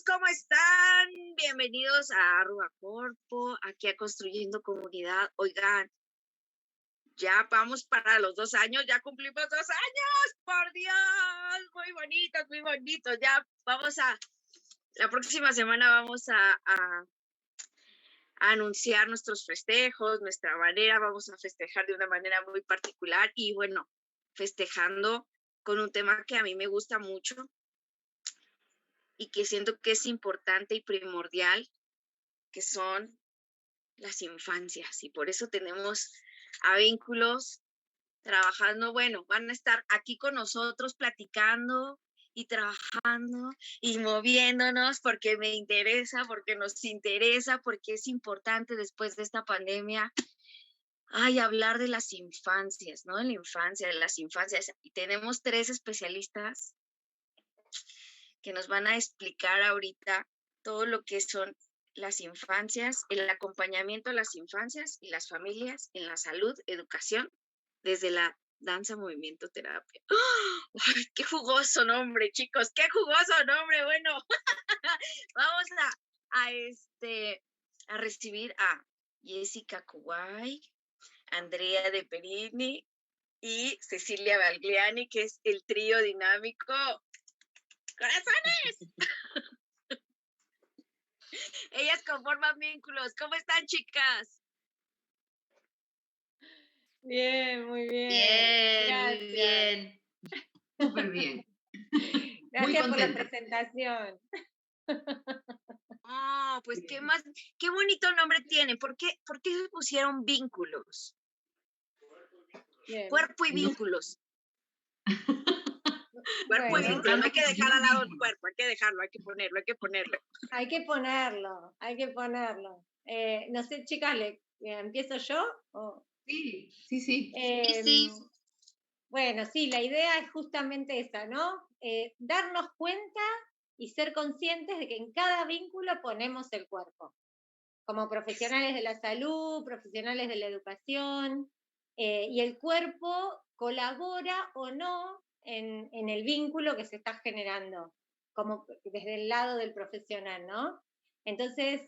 ¿cómo están? Bienvenidos a Arroba Corpo, aquí a Construyendo Comunidad. Oigan, ya vamos para los 2 años, ya cumplimos 2 años, por Dios, muy bonitos. Ya vamos la próxima semana vamos a anunciar nuestros festejos, nuestra manera, vamos a festejar de una manera muy particular y bueno, festejando con un tema que a mí me gusta mucho y que siento que es importante y primordial, que son las infancias. Y por eso tenemos a Vínculos trabajando, bueno, van a estar aquí con nosotros platicando y trabajando y moviéndonos porque me interesa, porque nos interesa, porque es importante después de esta pandemia, hablar de las infancias, ¿no? De la infancia, de las infancias. Y tenemos 3 especialistas que nos van a explicar ahorita todo lo que son las infancias, el acompañamiento a las infancias y las familias en la salud, educación, desde la danza, movimiento, terapia. ¡Ay, qué jugoso nombre, chicos! ¡Qué jugoso nombre! Bueno, vamos a recibir a Jessica Kuwai, Andrea De Perini y Cecilia Bagliani, que es el trío dinámico. ¡Corazones! Ellas conforman Vínculos. ¿Cómo están, chicas? Bien, muy bien. Bien, gracias. muy bien. Súper bien. Gracias por la presentación. Oh, pues qué bonito nombre tiene. ¿Por qué se pusieron Vínculos? Bien. Cuerpo y vínculos. Cuerpo Bueno, y vínculos. No hay que dejar al lado el cuerpo, hay que dejarlo, hay que ponerlo. Hay que ponerlo. No sé, chicas, ¿empiezo yo? Sí. Sí. Bueno, sí, la idea es justamente esa, ¿no? Darnos cuenta y ser conscientes de que en cada vínculo ponemos el cuerpo. Como profesionales de la salud, profesionales de la educación, y el cuerpo colabora o no en el vínculo que se está generando, como desde el lado del profesional, ¿no? Entonces,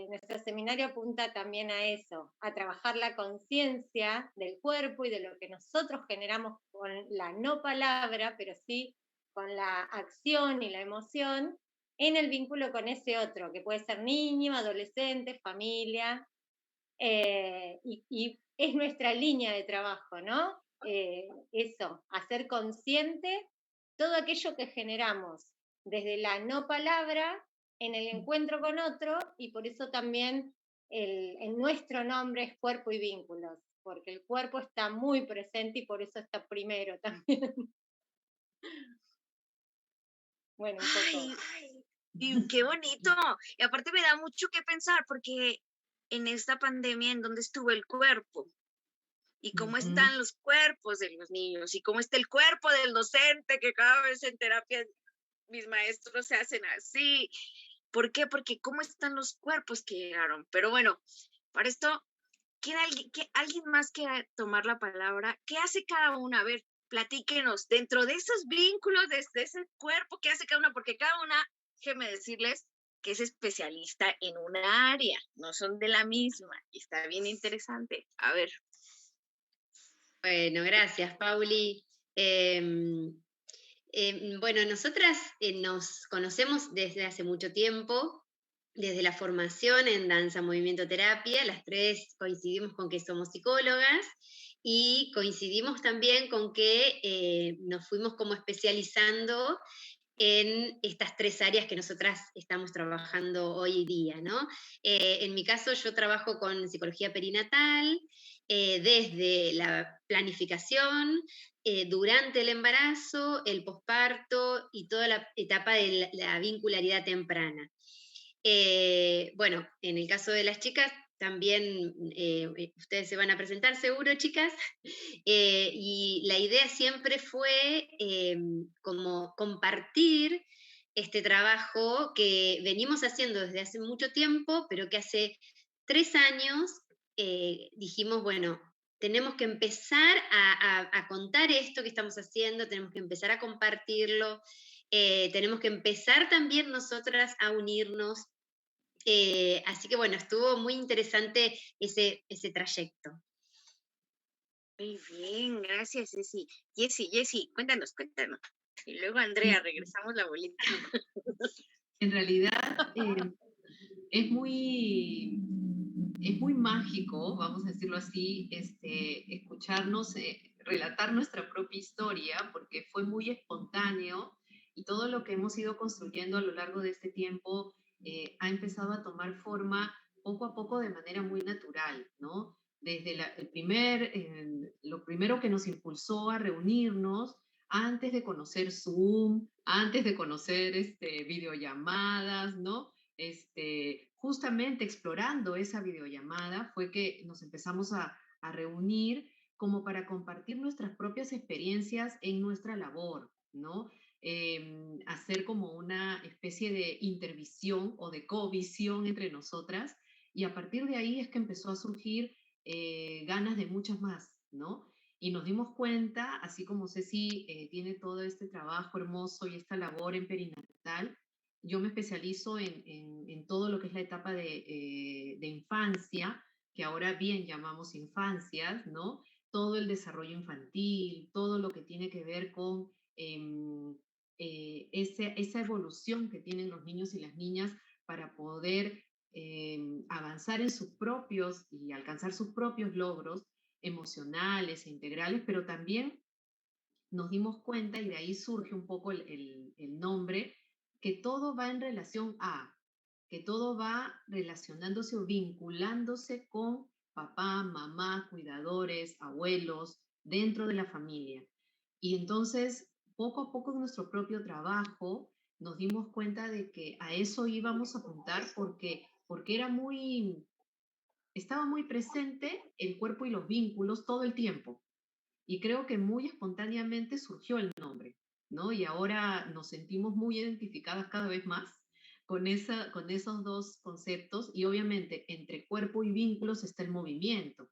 nuestro seminario apunta también a eso, a trabajar la conciencia del cuerpo y de lo que nosotros generamos con la no palabra, pero sí con la acción y la emoción, en el vínculo con ese otro, que puede ser niño, adolescente, familia, y es nuestra línea de trabajo, ¿no? Eso, hacer consciente todo aquello que generamos desde la no palabra en el encuentro con otro, y por eso también en nuestro nombre es cuerpo y vínculos, porque el cuerpo está muy presente y por eso está primero también. Bueno, un poco. Y qué bonito. Y aparte me da mucho que pensar porque en esta pandemia, ¿en dónde estuvo el cuerpo? Y cómo están los cuerpos de los niños y cómo está el cuerpo del docente, que cada vez en terapia mis maestros se hacen así. ¿Por qué? Porque cómo están los cuerpos que llegaron. Pero bueno, para esto, ¿alguien más quiera tomar la palabra? ¿Qué hace cada una? A ver, platíquenos, dentro de esos vínculos, desde ese cuerpo, ¿qué hace cada una? Porque cada una, déjenme decirles, que es especialista en una área, no son de la misma, y está bien interesante. A ver. Bueno, gracias, Pauli. Bueno, nosotras nos conocemos desde hace mucho tiempo, desde la formación en danza, movimiento, terapia. Las 3 coincidimos con que somos psicólogas y coincidimos también con que nos fuimos como especializando en estas 3 áreas que nosotras estamos trabajando hoy día, ¿no? En mi caso, yo trabajo con psicología perinatal, desde la planificación, durante el embarazo, el posparto y toda la etapa de la vincularidad temprana. Bueno, en el caso de las chicas, también ustedes se van a presentar seguro, chicas, y la idea siempre fue como compartir este trabajo que venimos haciendo desde hace mucho tiempo, pero que hace 3 años dijimos, bueno, tenemos que empezar a contar esto que estamos haciendo, tenemos que empezar a compartirlo, tenemos que empezar también nosotras a unirnos. Así que bueno, estuvo muy interesante ese trayecto. Muy bien, gracias, Ceci. Jessy, cuéntanos. Y luego, Andrea, regresamos la bolita. En realidad, es muy mágico, vamos a decirlo así, escucharnos relatar nuestra propia historia, porque fue muy espontáneo y todo lo que hemos ido construyendo a lo largo de este tiempo ha empezado a tomar forma poco a poco de manera muy natural, ¿no? Desde lo primero que nos impulsó a reunirnos, antes de conocer Zoom, antes de conocer videollamadas, ¿no? Justamente explorando esa videollamada fue que nos empezamos a reunir como para compartir nuestras propias experiencias en nuestra labor, ¿no? Hacer como una especie de intervisión o de covisión entre nosotras, y a partir de ahí es que empezó a surgir ganas de muchas más, ¿no? Y nos dimos cuenta, así como Ceci tiene todo este trabajo hermoso y esta labor en perinatal, yo me especializo en todo lo que es la etapa de infancia, que ahora bien llamamos infancias, ¿no? Todo el desarrollo infantil, todo lo que tiene que ver con esa evolución que tienen los niños y las niñas para poder avanzar en sus propios y alcanzar sus propios logros emocionales e integrales, pero también nos dimos cuenta, y de ahí surge un poco el nombre, que todo va en relación a, que todo va relacionándose o vinculándose con papá, mamá, cuidadores, abuelos, dentro de la familia. Y entonces, poco a poco en nuestro propio trabajo, nos dimos cuenta de que a eso íbamos a apuntar porque estaba muy presente el cuerpo y los vínculos todo el tiempo. Y creo que muy espontáneamente surgió el nombre, ¿no? Y ahora nos sentimos muy identificadas cada vez más con esos dos conceptos, y obviamente entre cuerpo y vínculos está el movimiento.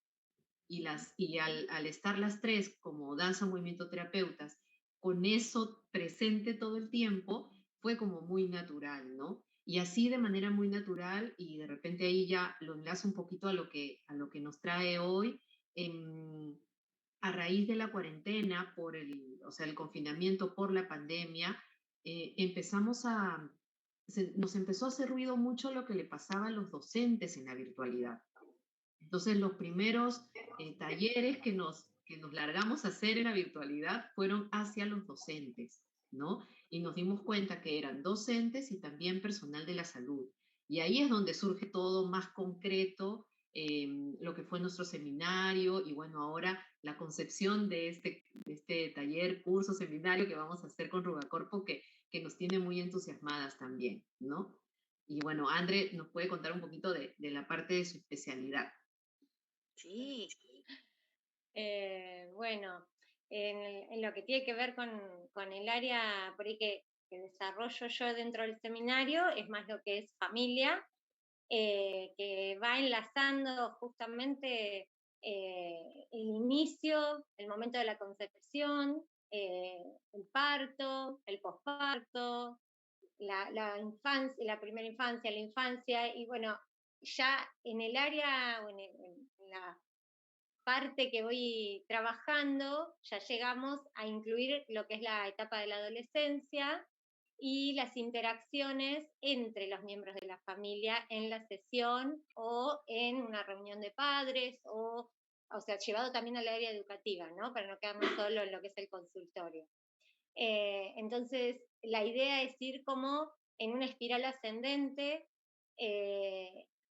Y al estar las tres como danza, movimiento, terapeutas, con eso presente todo el tiempo, fue como muy natural, ¿no? Y así de manera muy natural, y de repente ahí ya lo enlazo un poquito a lo que nos trae hoy. A raíz de la cuarentena, o sea, el confinamiento por la pandemia, nos empezó a hacer ruido mucho lo que le pasaba a los docentes en la virtualidad. Entonces, los primeros talleres que nos largamos a hacer en la virtualidad fueron hacia los docentes, ¿no? Y nos dimos cuenta que eran docentes y también personal de la salud. Y ahí es donde surge todo más concreto, lo que fue nuestro seminario, y bueno, ahora la concepción de este taller, curso, seminario que vamos a hacer con Rubacorpo, que nos tiene muy entusiasmadas también, ¿no? Y bueno, André nos puede contar un poquito de la parte de su especialidad. Sí. Bueno, en lo que tiene que ver con el área por ahí que desarrollo yo dentro del seminario, es más lo que es familia, que va enlazando justamente el inicio, el momento de la concepción, el parto, el posparto, la infancia, la primera infancia, la infancia, y bueno, ya en el área o en la parte que voy trabajando, ya llegamos a incluir lo que es la etapa de la adolescencia y las interacciones entre los miembros de la familia en la sesión o en una reunión de padres, o sea, llevado también al área educativa, ¿no? Para no quedarnos solo en lo que es el consultorio. Entonces, la idea es ir como en una espiral ascendente,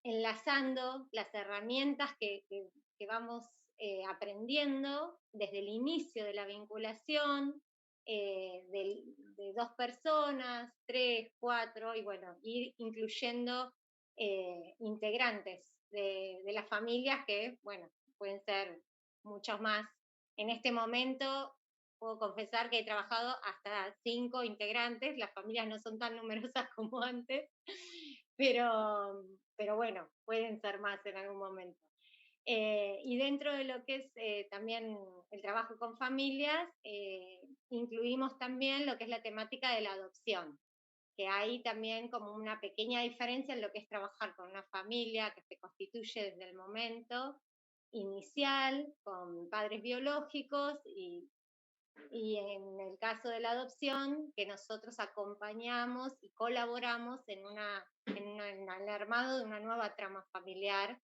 enlazando las herramientas que vamos aprendiendo desde el inicio de la vinculación, de dos personas, tres, cuatro, y bueno, ir incluyendo integrantes de las familias que, bueno, pueden ser muchos más. En este momento puedo confesar que he trabajado hasta 5 integrantes, las familias no son tan numerosas como antes, pero bueno, pueden ser más en algún momento. Y dentro de lo que es también el trabajo con familias, incluimos también lo que es la temática de la adopción, que hay también como una pequeña diferencia en lo que es trabajar con una familia que se constituye desde el momento inicial, con padres biológicos, y en el caso de la adopción, que nosotros acompañamos y colaboramos en el armado de una nueva trama familiar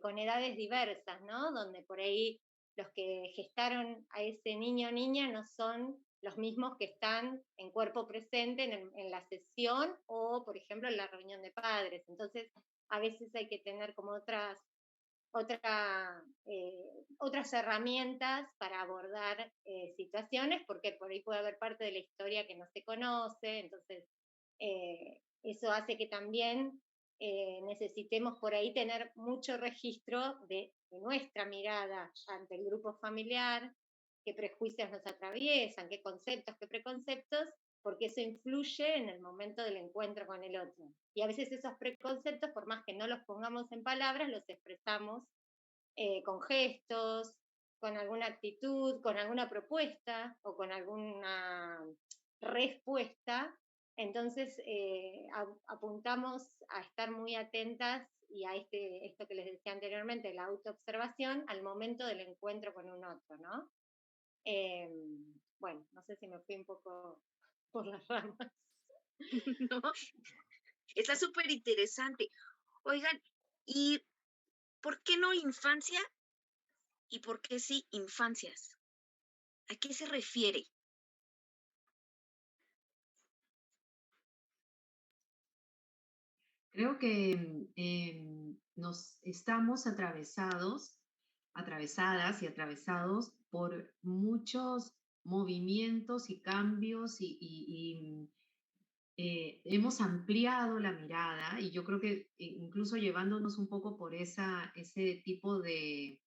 con edades diversas, ¿no? Donde por ahí los que gestaron a ese niño o niña no son los mismos que están en cuerpo presente en la sesión o, por ejemplo, en la reunión de padres. Entonces, a veces hay que tener como otras herramientas para abordar situaciones, porque por ahí puede haber parte de la historia que no se conoce, entonces eso hace que también necesitemos por ahí tener mucho registro de nuestra mirada ante el grupo familiar, qué prejuicios nos atraviesan, qué conceptos, qué preconceptos, porque eso influye en el momento del encuentro con el otro. Y a veces esos preconceptos, por más que no los pongamos en palabras, los expresamos con gestos, con alguna actitud, con alguna propuesta o con alguna respuesta. Entonces, apuntamos a estar muy atentas y a esto que les decía anteriormente, la autoobservación al momento del encuentro con un otro, ¿no? Bueno, no sé si me fui un poco por las ramas. ¿No? Está súper interesante. Oigan, ¿y por qué no infancia y por qué sí infancias? ¿A qué se refiere? Creo que nos estamos atravesadas y atravesados por muchos movimientos y cambios hemos ampliado la mirada y yo creo que incluso llevándonos un poco por ese tipo de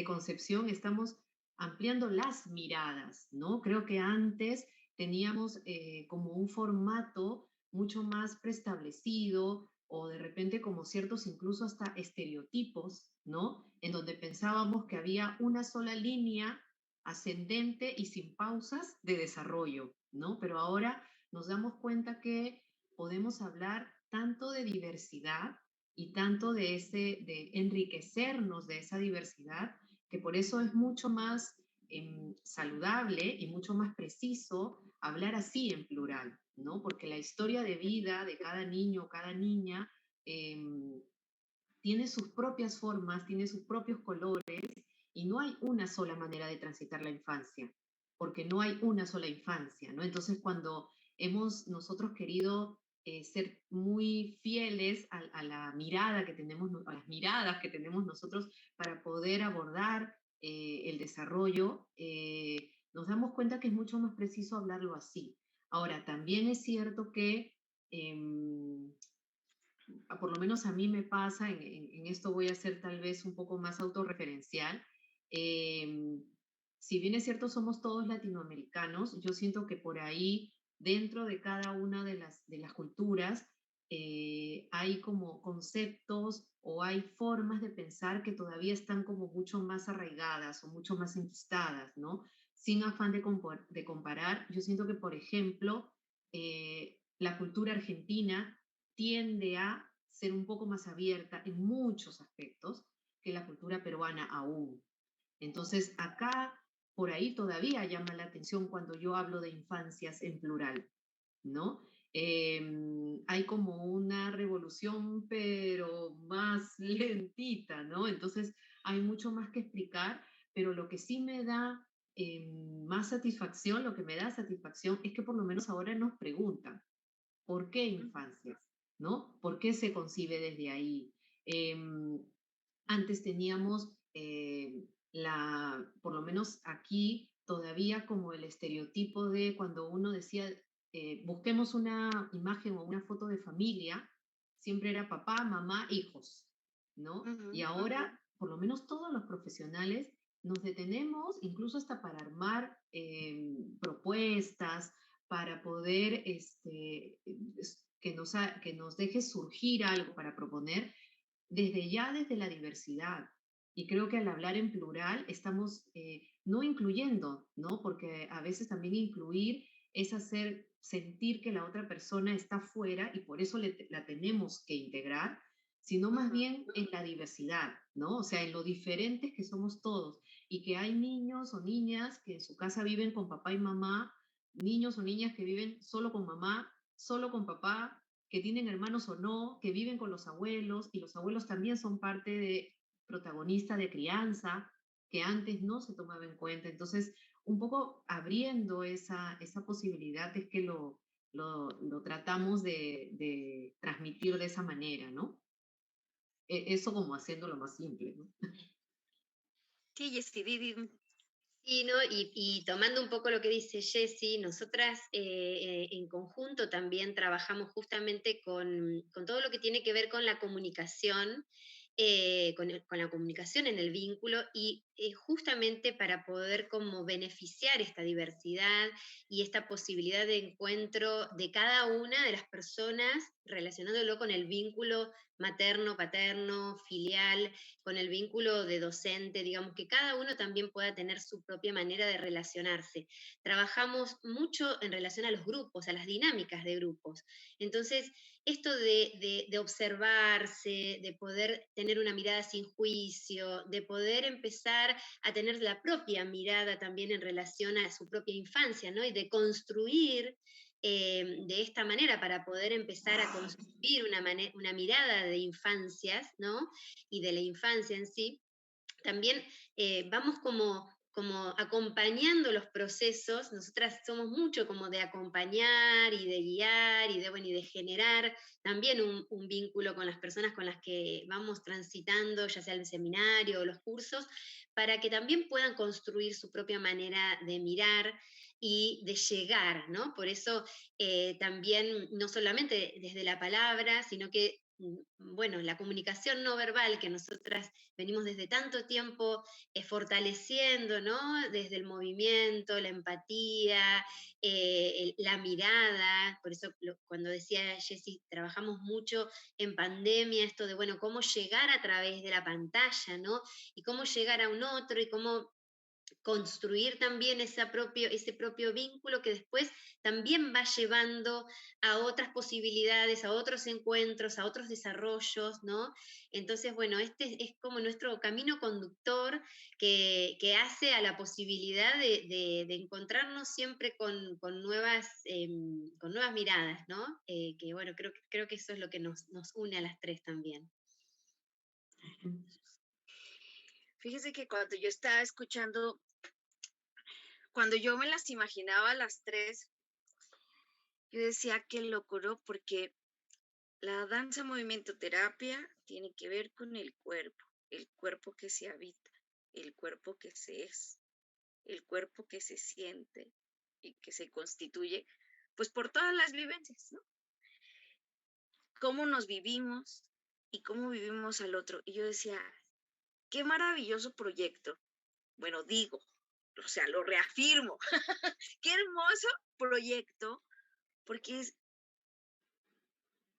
concepción, estamos ampliando las miradas, ¿no? Creo que antes teníamos como un formato mucho más preestablecido o de repente como ciertos incluso hasta estereotipos, ¿no? En donde pensábamos que había una sola línea ascendente y sin pausas de desarrollo, ¿no? Pero ahora nos damos cuenta que podemos hablar tanto de diversidad y tanto de enriquecernos de esa diversidad, que por eso es mucho más saludable y mucho más preciso hablar así en plural, ¿no? Porque la historia de vida de cada niño o cada niña tiene sus propias formas, tiene sus propios colores y no hay una sola manera de transitar la infancia, porque no hay una sola infancia, ¿no? Entonces, cuando hemos nosotros querido ser muy fieles a la mirada que tenemos, a las miradas que tenemos nosotros para poder abordar el desarrollo, nos damos cuenta que es mucho más preciso hablarlo así. Ahora, también es cierto que por lo menos a mí me pasa, en esto voy a ser tal vez un poco más autorreferencial, si bien es cierto somos todos latinoamericanos, yo siento que por ahí, dentro de cada una de las culturas, hay como conceptos o hay formas de pensar que todavía están como mucho más arraigadas o mucho más enquistadas, ¿no? Sin afán de comparar, yo siento que, por ejemplo, la cultura argentina tiende a ser un poco más abierta en muchos aspectos que la cultura peruana aún. Entonces, acá, por ahí todavía llama la atención cuando yo hablo de infancias en plural, ¿no? Hay como una revolución, pero más lentita, ¿no? Entonces, hay mucho más que explicar, pero lo que sí me da más satisfacción, lo que me da satisfacción es que por lo menos ahora nos preguntan, ¿por qué infancias? ¿No? ¿Por qué se concibe desde ahí? Antes teníamos por lo menos aquí, todavía como el estereotipo de cuando uno decía, busquemos una imagen o una foto de familia, siempre era papá, mamá, hijos, ¿no? Y ahora, por lo menos todos los profesionales, nos detenemos incluso hasta para armar propuestas, para poder que nos deje surgir algo para proponer, desde la diversidad. Y creo que al hablar en plural estamos no incluyendo, ¿no? Porque a veces también incluir es hacer sentir que la otra persona está fuera y por eso la tenemos que integrar, sino más bien en la diversidad, ¿no? O sea, en lo diferentes que somos todos y que hay niños o niñas que en su casa viven con papá y mamá, niños o niñas que viven solo con mamá, solo con papá, que tienen hermanos o no, que viven con los abuelos y los abuelos también son parte de protagonista de crianza que antes no se tomaba en cuenta. Entonces, un poco abriendo esa posibilidad es que lo tratamos de transmitir de esa manera, ¿no? Eso como haciéndolo más simple, ¿no? Sí, Jessy, Sí, ¿no? Y tomando un poco lo que dice Jessie, nosotras en conjunto también trabajamos justamente con todo lo que tiene que ver con la comunicación, con la comunicación en el vínculo y justamente para poder como beneficiar esta diversidad y esta posibilidad de encuentro de cada una de las personas relacionándolo con el vínculo materno, paterno, filial, con el vínculo de docente, digamos, que cada uno también pueda tener su propia manera de relacionarse. Trabajamos mucho en relación a los grupos, a las dinámicas de grupos. Entonces, esto de observarse, de poder tener una mirada sin juicio, de poder empezar a tener la propia mirada también en relación a su propia infancia, ¿no? Y de construir de esta manera para poder empezar a construir una mirada de infancias, ¿no? Y de la infancia en sí, también vamos como acompañando los procesos, nosotras somos mucho como de acompañar y de guiar y bueno, y de generar también un vínculo con las personas con las que vamos transitando, ya sea el seminario o los cursos, para que también puedan construir su propia manera de mirar y de llegar, ¿no? Por eso también no solamente desde la palabra, sino que, bueno, la comunicación no verbal que nosotras venimos desde tanto tiempo fortaleciendo, ¿no? Desde el movimiento, la empatía, la mirada, por eso cuando decía Jessie, trabajamos mucho en pandemia, esto de, bueno, cómo llegar a través de la pantalla, ¿no? Y cómo llegar a un otro y cómo construir también ese propio vínculo que después también va llevando a otras posibilidades, a otros encuentros, a otros desarrollos, ¿no? Entonces, bueno, este es como nuestro camino conductor que hace a la posibilidad de encontrarnos siempre con nuevas miradas, ¿no? Que bueno, creo que eso es lo que nos une a las tres también. Fíjese que cuando yo estaba escuchando, cuando yo me las imaginaba a las tres, yo decía qué loco, ¿no? Porque la danza movimiento terapia tiene que ver con el cuerpo que se habita, el cuerpo que se es, el cuerpo que se siente y que se constituye, pues por todas las vivencias, ¿no? Cómo nos vivimos y cómo vivimos al otro. Y yo decía, qué maravilloso proyecto. Bueno, digo, o sea, lo reafirmo. Qué hermoso proyecto, porque es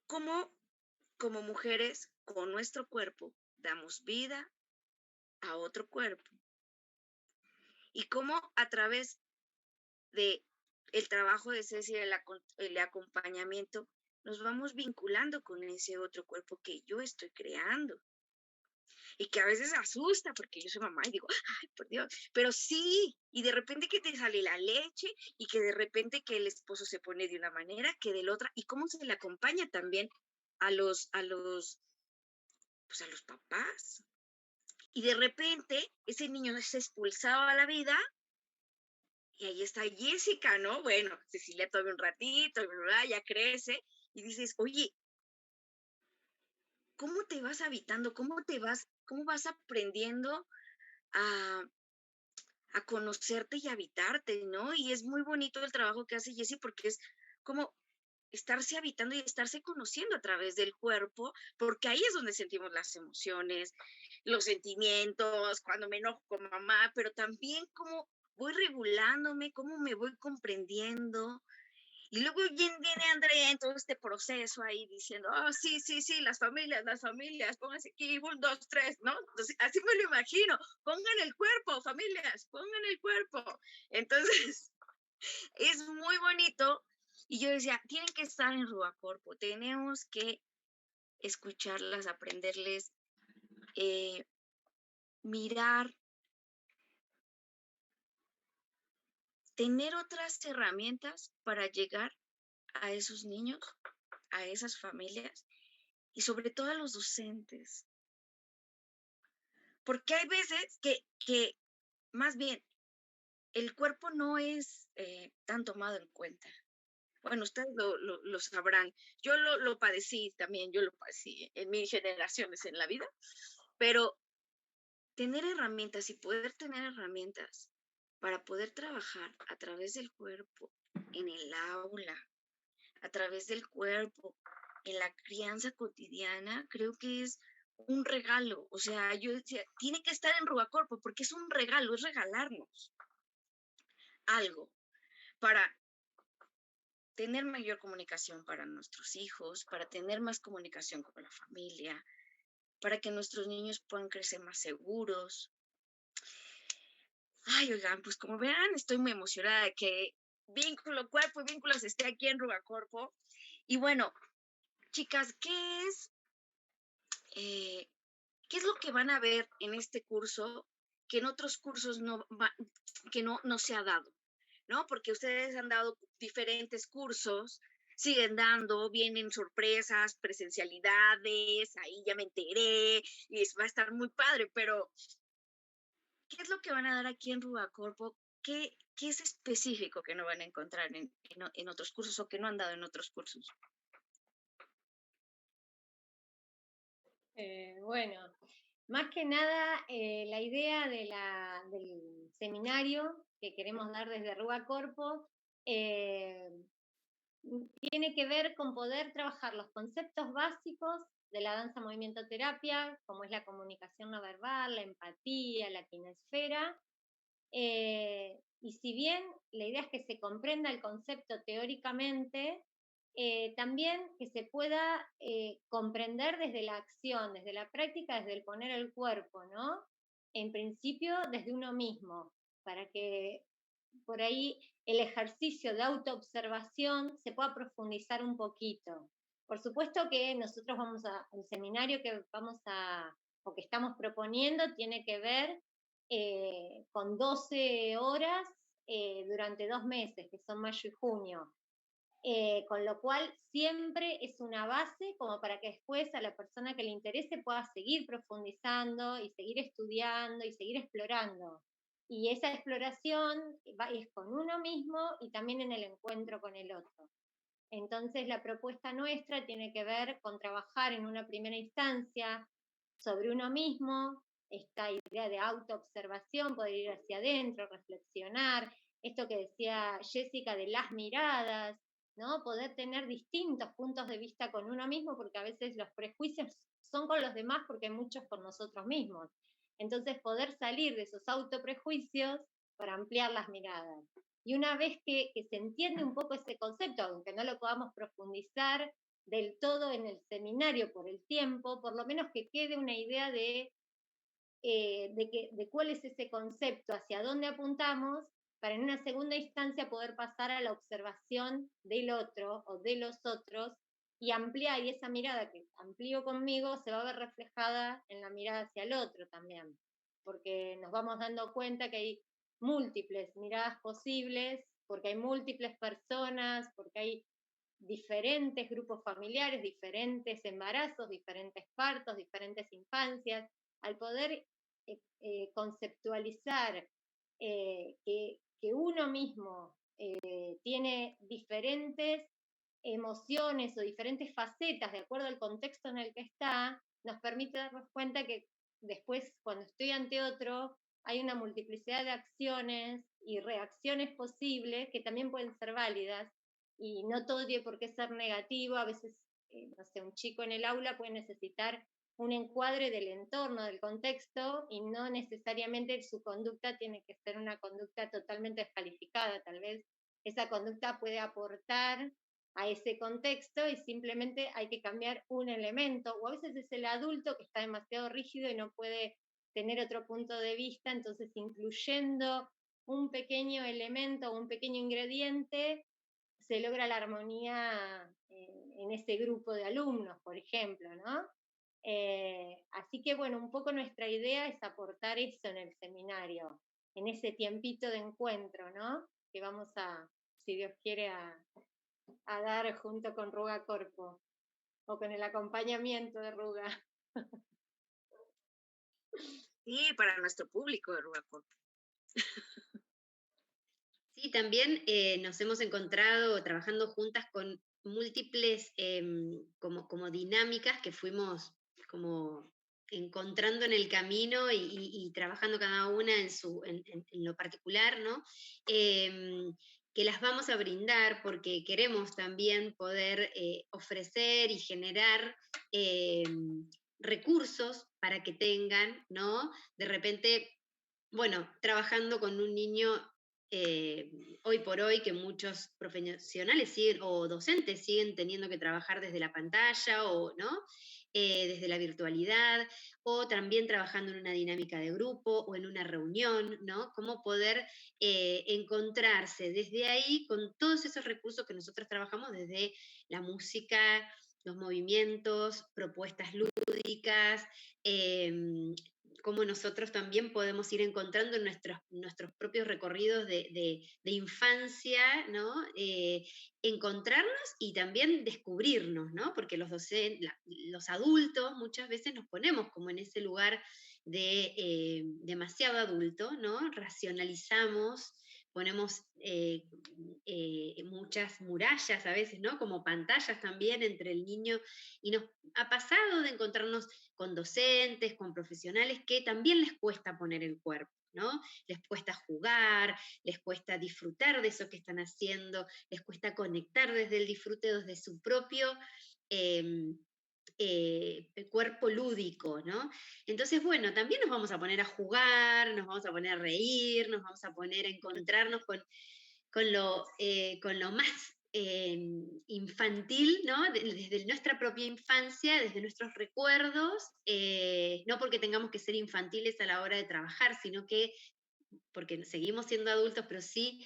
como mujeres con nuestro cuerpo damos vida a otro cuerpo y cómo a través de el trabajo de Ceci, el acompañamiento, nos vamos vinculando con ese otro cuerpo que yo estoy creando y que a veces asusta porque yo soy mamá y digo, ay, por Dios, pero sí, y de repente que te sale la leche y que de repente que el esposo se pone de una manera, que de la otra, y cómo se le acompaña también pues a los papás. Y de repente ese niño es expulsado a la vida y ahí está Jessica, ¿no? Bueno, Cecilia todavía un ratito, ya crece y dices, oye, ¿cómo te vas habitando? ¿Cómo vas aprendiendo a, a conocerte y habitarte, ¿no? Y es muy bonito el trabajo que hace Jessie porque es como estarse habitando y estarse conociendo a través del cuerpo, porque ahí es donde sentimos las emociones, los sentimientos, cuando me enojo con mamá, pero también cómo voy regulándome, cómo me voy comprendiendo Y luego viene Andrea en todo este proceso ahí diciendo, oh, sí, las familias, pónganse aquí, 1, 2, 3, ¿no? Entonces, así me lo imagino, pongan el cuerpo, familias, pongan el cuerpo. Entonces, es muy bonito. Y yo decía, tienen que estar en Rubacorpo, tenemos que escucharlas, aprenderles, mirar, tener otras herramientas para llegar a esos niños, a esas familias y sobre todo a los docentes. Porque hay veces que más bien el cuerpo no es tan tomado en cuenta. Bueno, ustedes lo sabrán. Yo lo padecí también, yo lo padecí en mis generaciones en la vida, pero tener herramientas y poder tener herramientas para poder trabajar a través del cuerpo, en el aula, a través del cuerpo, en la crianza cotidiana, creo que es un regalo. O sea, yo decía, tiene que estar en Rubacorpo porque es un regalo, es regalarnos algo para tener mayor comunicación para nuestros hijos, para tener más comunicación con la familia, para que nuestros niños puedan crecer más seguros. Ay, oigan, pues como verán, estoy muy emocionada de que Vínculo Cuerpo y Vínculos esté aquí en Rubacorpo. Y bueno, chicas, ¿qué es lo que van a ver en este curso que en otros cursos que no se ha dado? ¿No? Porque ustedes han dado diferentes cursos, siguen dando, vienen sorpresas, presencialidades, ahí ya me enteré, y va a estar muy padre, pero ¿qué es lo que van a dar aquí en Rubacorpo? ¿Qué es específico que no van a encontrar en otros cursos o que no han dado en otros cursos? Bueno, más que nada, la idea del seminario que queremos dar desde Rubacorpo tiene que ver con poder trabajar los conceptos básicos de la danza movimiento terapia, como es la comunicación no verbal, la empatía, la kinesfera. Y si bien la idea es que se comprenda el concepto teóricamente, también que se pueda comprender desde la acción, desde la práctica, desde el poner el cuerpo, ¿no? En principio desde uno mismo, para que por ahí el ejercicio de autoobservación se pueda profundizar un poquito. Por supuesto que nosotros el seminario que o que estamos proponiendo tiene que ver con 12 horas durante 2 meses, que son mayo y junio. Con lo cual siempre es una base como para que después a la persona que le interese pueda seguir profundizando y seguir estudiando y seguir explorando. Y esa exploración es con uno mismo y también en el encuentro con el otro. Entonces la propuesta nuestra tiene que ver con trabajar en una primera instancia sobre uno mismo, esta idea de autoobservación, poder ir hacia adentro, reflexionar, esto que decía Jessica de las miradas, ¿no? Poder tener distintos puntos de vista con uno mismo, porque a veces los prejuicios son con los demás porque hay muchos con nosotros mismos. Entonces poder salir de esos autoprejuicios para ampliar las miradas. Y una vez que se entiende un poco ese concepto, aunque no lo podamos profundizar del todo en el seminario por el tiempo, por lo menos que quede una idea de cuál es ese concepto, hacia dónde apuntamos, para en una segunda instancia poder pasar a la observación del otro o de los otros y ampliar, y esa mirada que amplío conmigo se va a ver reflejada en la mirada hacia el otro también, porque nos vamos dando cuenta que hay múltiples miradas posibles, porque hay múltiples personas, porque hay diferentes grupos familiares, diferentes embarazos, diferentes partos, diferentes infancias. Al poder conceptualizar que uno mismo tiene diferentes emociones o diferentes facetas de acuerdo al contexto en el que está, nos permite darnos cuenta que después, cuando estoy ante otro, hay una multiplicidad de acciones y reacciones posibles que también pueden ser válidas y no todo tiene por qué ser negativo. A veces, no sé, un chico en el aula puede necesitar un encuadre del entorno, del contexto, y no necesariamente su conducta tiene que ser una conducta totalmente descalificada. Tal vez esa conducta puede aportar a ese contexto y simplemente hay que cambiar un elemento, o a veces es el adulto que está demasiado rígido y no puede tener otro punto de vista, entonces incluyendo un pequeño elemento, un pequeño ingrediente, se logra la armonía en ese grupo de alumnos, por ejemplo, ¿no? Así que bueno, un poco nuestra idea es aportar eso en el seminario, en ese tiempito de encuentro, ¿no? Que vamos a, si Dios quiere, a dar junto con Ruga Corpo, o con el acompañamiento de Ruga. Sí, para nuestro público de Ruga Corpo. Sí, también nos hemos encontrado trabajando juntas con múltiples como dinámicas que fuimos como encontrando en el camino y trabajando cada una en lo particular, ¿no? Que las vamos a brindar porque queremos también poder ofrecer y generar recursos para que tengan, ¿no? De repente, bueno, trabajando con un niño hoy por hoy que muchos profesionales siguen, o docentes siguen teniendo que trabajar desde la pantalla o no, desde la virtualidad, o también trabajando en una dinámica de grupo o en una reunión, ¿no? Cómo poder encontrarse desde ahí con todos esos recursos que nosotros trabajamos desde la música, los movimientos, propuestas lúdicas, cómo nosotros también podemos ir encontrando en nuestros propios recorridos de infancia, ¿no? Encontrarnos y también descubrirnos, ¿no? Porque los adultos muchas veces nos ponemos como en ese lugar de demasiado adulto, ¿no? Racionalizamos, ponemos muchas murallas a veces, ¿no? Como pantallas también entre el niño, y nos ha pasado de encontrarnos con docentes, con profesionales que también les cuesta poner el cuerpo, ¿no? Les cuesta jugar, les cuesta disfrutar de eso que están haciendo, les cuesta conectar desde el disfrute, desde su propio cuerpo lúdico, ¿no? Entonces, bueno, también nos vamos a poner a jugar, nos vamos a poner a reír, nos vamos a poner a encontrarnos con lo más infantil, ¿no? Desde nuestra propia infancia, desde nuestros recuerdos, no porque tengamos que ser infantiles a la hora de trabajar, sino que porque seguimos siendo adultos, pero sí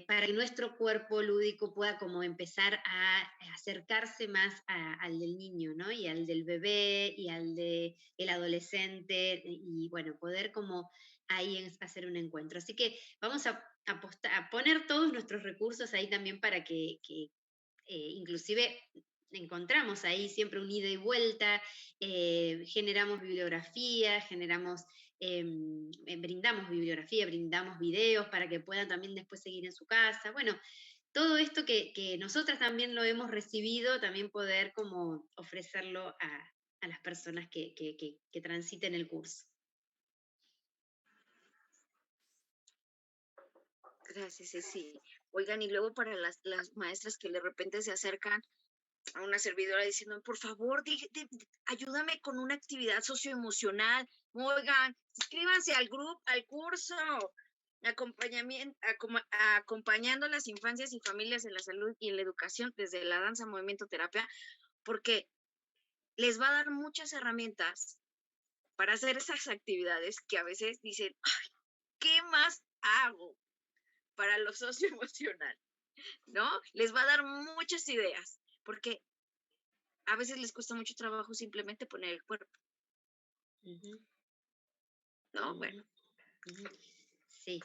para que nuestro cuerpo lúdico pueda como empezar a acercarse más al del niño, ¿no? Y al del bebé, y al del adolescente, y bueno, poder como ahí hacer un encuentro. Así que vamos a poner todos nuestros recursos ahí también para que inclusive encontramos ahí siempre un ida y vuelta, generamos bibliografía, brindamos bibliografía, brindamos videos para que puedan también después seguir en su casa. Bueno, todo esto que nosotras también lo hemos recibido, también poder como ofrecerlo a las personas que transiten el curso. Gracias, Ceci. Oigan, y luego para las maestras que de repente se acercan a una servidora diciendo, por favor, ayúdame con una actividad socioemocional. Oigan, inscríbanse al grupo, al curso, acompañando a las infancias y familias en la salud y en la educación desde la danza, movimiento, terapia, porque les va a dar muchas herramientas para hacer esas actividades que a veces dicen, ay, ¿qué más hago para lo socioemocional? ¿No? Les va a dar muchas ideas, porque a veces les cuesta mucho trabajo simplemente poner el cuerpo. ¿No? Bueno. Sí.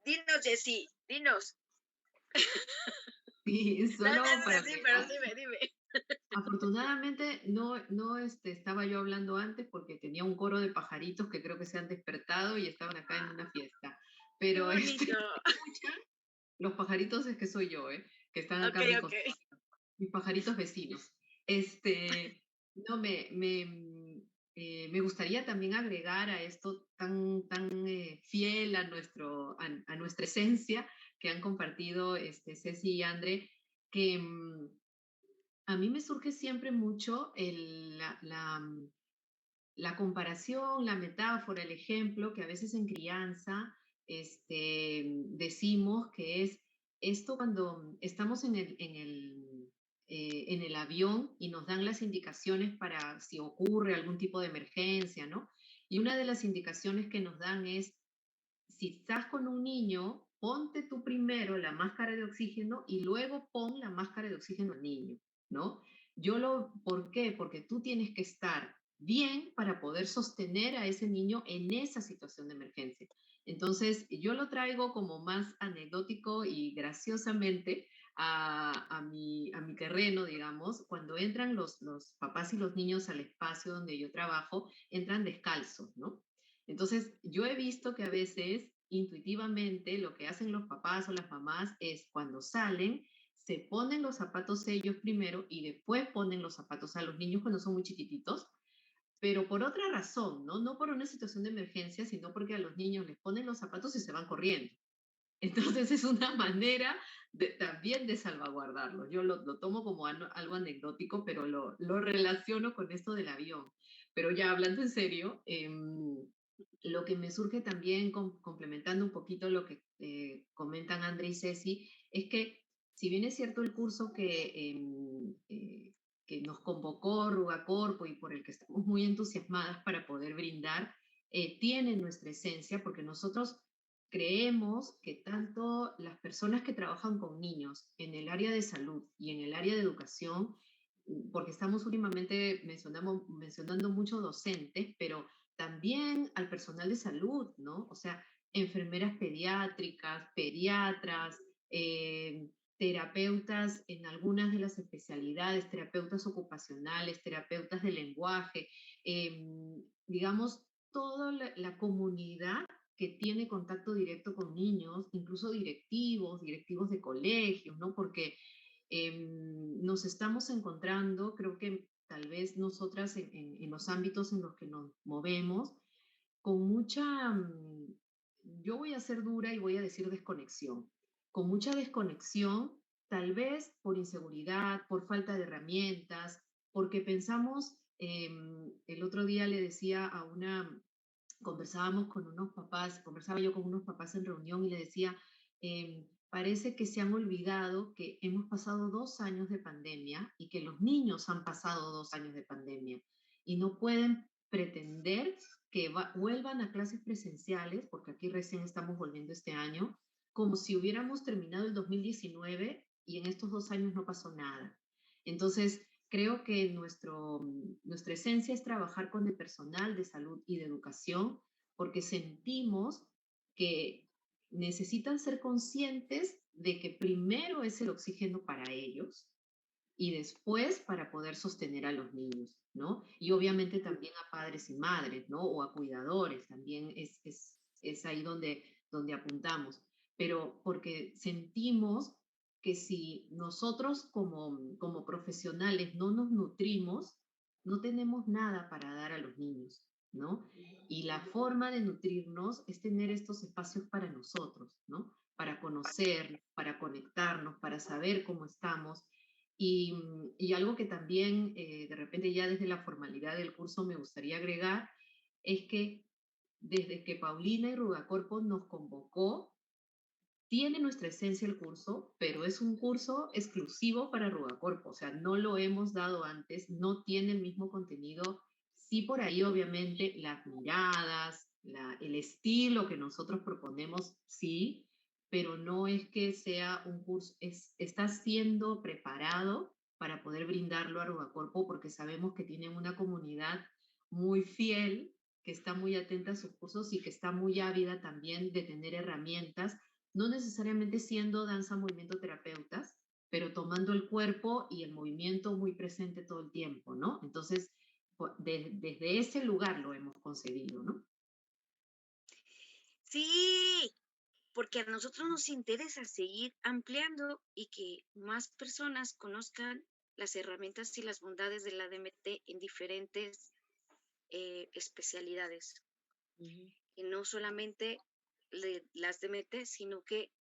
Dinos, Jessy, dinos. Sí, solo para sí, pero dime. Afortunadamente no estaba yo hablando antes porque tenía un coro de pajaritos que creo que se han despertado y estaban acá en una fiesta. Pero los pajaritos es que soy yo, que están acá a mi costado, mis pajaritos vecinos. No, me gustaría también agregar a esto tan fiel a nuestra esencia que han compartido Ceci y André, que a mí me surge siempre mucho la comparación, la metáfora, el ejemplo que a veces en crianza decimos que es esto cuando estamos en el avión y nos dan las indicaciones para si ocurre algún tipo de emergencia, ¿no? Y una de las indicaciones que nos dan es, si estás con un niño, ponte tú primero la máscara de oxígeno y luego pon la máscara de oxígeno al niño, ¿no? ¿Por qué? Porque tú tienes que estar bien para poder sostener a ese niño en esa situación de emergencia. Entonces, yo lo traigo como más anecdótico y graciosamente a mi terreno, digamos, cuando entran los papás y los niños al espacio donde yo trabajo, entran descalzos, ¿no? Entonces, yo he visto que a veces intuitivamente lo que hacen los papás o las mamás es cuando salen, se ponen los zapatos ellos primero y después ponen los zapatos a los niños cuando son muy chiquititos, pero por otra razón, ¿no? No por una situación de emergencia, sino porque a los niños les ponen los zapatos y se van corriendo. Entonces es una manera también de salvaguardarlos. Yo lo tomo como algo anecdótico, pero lo relaciono con esto del avión. Pero ya hablando en serio, lo que me surge también, complementando un poquito lo que comentan André y Ceci, es que si bien es cierto el curso que nos convocó Rugacorpo y por el que estamos muy entusiasmadas para poder brindar, tiene nuestra esencia, porque nosotros creemos que tanto las personas que trabajan con niños en el área de salud y en el área de educación, porque estamos últimamente mencionando mucho docentes, pero también al personal de salud, ¿no? O sea, enfermeras pediátricas, pediatras, terapeutas en algunas de las especialidades, terapeutas ocupacionales, terapeutas de lenguaje, digamos, toda la comunidad que tiene contacto directo con niños, incluso directivos de colegios, ¿no? Porque nos estamos encontrando, creo que tal vez nosotras en los ámbitos en los que nos movemos, con mucha, yo voy a ser dura y voy a decir desconexión, con mucha desconexión, tal vez por inseguridad, por falta de herramientas, porque pensamos, el otro día le decía conversaba yo con unos papás en reunión y le decía, parece que se han olvidado que hemos pasado 2 años de pandemia y que los niños han pasado 2 años de pandemia y no pueden pretender que vuelvan a clases presenciales, porque aquí recién estamos volviendo este año, como si hubiéramos terminado el 2019 y en estos 2 años no pasó nada. Entonces, creo que nuestra esencia es trabajar con el personal de salud y de educación porque sentimos que necesitan ser conscientes de que primero es el oxígeno para ellos y después para poder sostener a los niños, ¿no? Y obviamente también a padres y madres, ¿no? O a cuidadores, también es ahí donde apuntamos. Pero porque sentimos que si nosotros como profesionales no nos nutrimos, no tenemos nada para dar a los niños, ¿no? Y la forma de nutrirnos es tener estos espacios para nosotros, ¿no? Para conocer, para conectarnos, para saber cómo estamos. Y algo que también de repente ya desde la formalidad del curso me gustaría agregar es que desde que Paulina y Rugacorpo nos convocó, tiene nuestra esencia el curso, pero es un curso exclusivo para Rugacorpo, o sea, no lo hemos dado antes, no tiene el mismo contenido. Sí, por ahí obviamente las miradas, el estilo que nosotros proponemos, sí, pero no es que sea un curso, está siendo preparado para poder brindarlo a Rugacorpo porque sabemos que tienen una comunidad muy fiel, que está muy atenta a sus cursos y que está muy ávida también de tener herramientas no necesariamente siendo danza movimiento terapeutas, pero tomando el cuerpo y el movimiento muy presente todo el tiempo, ¿no? Entonces, desde ese lugar lo hemos concebido, ¿no? Sí, porque a nosotros nos interesa seguir ampliando y que más personas conozcan las herramientas y las bondades de la DMT en diferentes especialidades. Y no solamente las DMT, sino que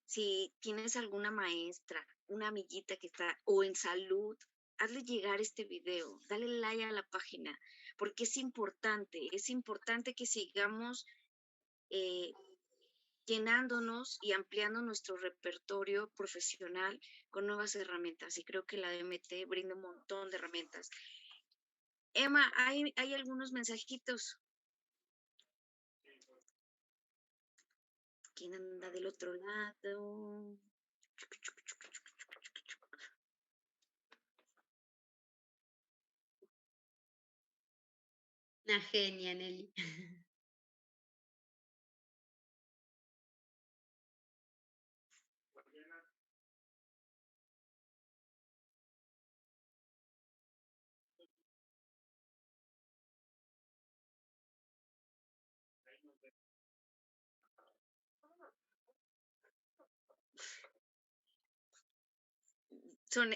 si tienes alguna maestra, una amiguita que está o en salud, hazle llegar este video, dale like a la página, porque es importante que sigamos llenándonos y ampliando nuestro repertorio profesional con nuevas herramientas. Y creo que la DMT brinda un montón de herramientas. Emma, hay algunos mensajitos. ¿Quién anda del otro lado? Una genia, Nelly.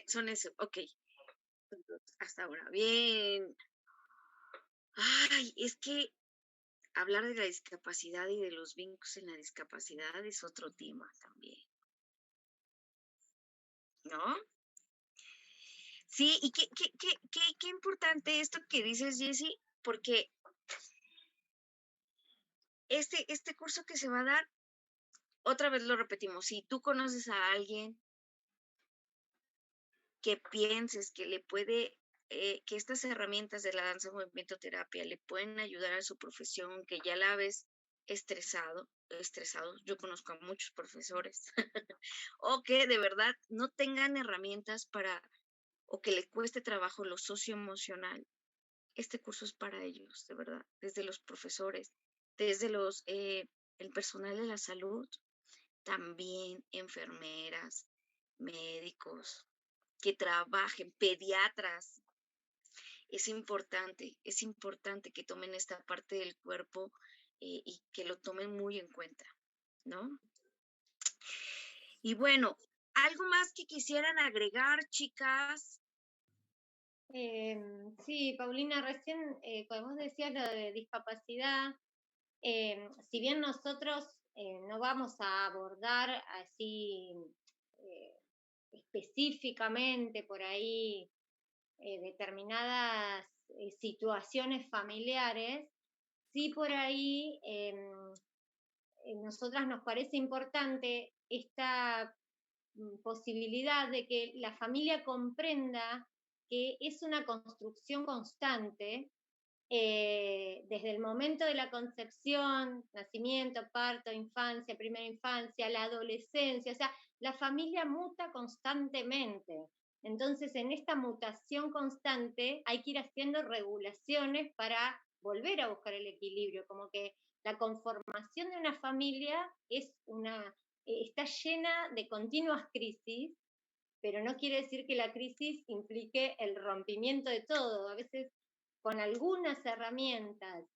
Son eso, ok. Hasta ahora, bien. Ay, es que hablar de la discapacidad y de los vínculos en la discapacidad es otro tema también, ¿no? Sí, y qué importante esto que dices, Jessie, porque este curso que se va a dar, otra vez lo repetimos, si tú conoces a alguien que pienses que le puede, que estas herramientas de la danza movimiento terapia le pueden ayudar a su profesión, que ya la ves estresados, yo conozco a muchos profesores, o que de verdad no tengan herramientas para, o que le cueste trabajo lo socioemocional, este curso es para ellos, de verdad, desde los profesores, desde el personal de la salud, también enfermeras, médicos, que trabajen, pediatras. Es importante que tomen esta parte del cuerpo y que lo tomen muy en cuenta, ¿no? Y bueno, ¿algo más que quisieran agregar, chicas? Sí, Paulina, recién, como vos decías, lo de discapacidad, si bien nosotros no vamos a abordar así específicamente por ahí determinadas situaciones familiares, sí por ahí nosotras nos parece importante esta posibilidad de que la familia comprenda que es una construcción constante desde el momento de la concepción, nacimiento, parto, infancia, primera infancia, la adolescencia, o sea, la familia muta constantemente. Entonces, en esta mutación constante hay que ir haciendo regulaciones para volver a buscar el equilibrio, como que la conformación de una familia está llena de continuas crisis, pero no quiere decir que la crisis implique el rompimiento de todo. A veces con algunas herramientas,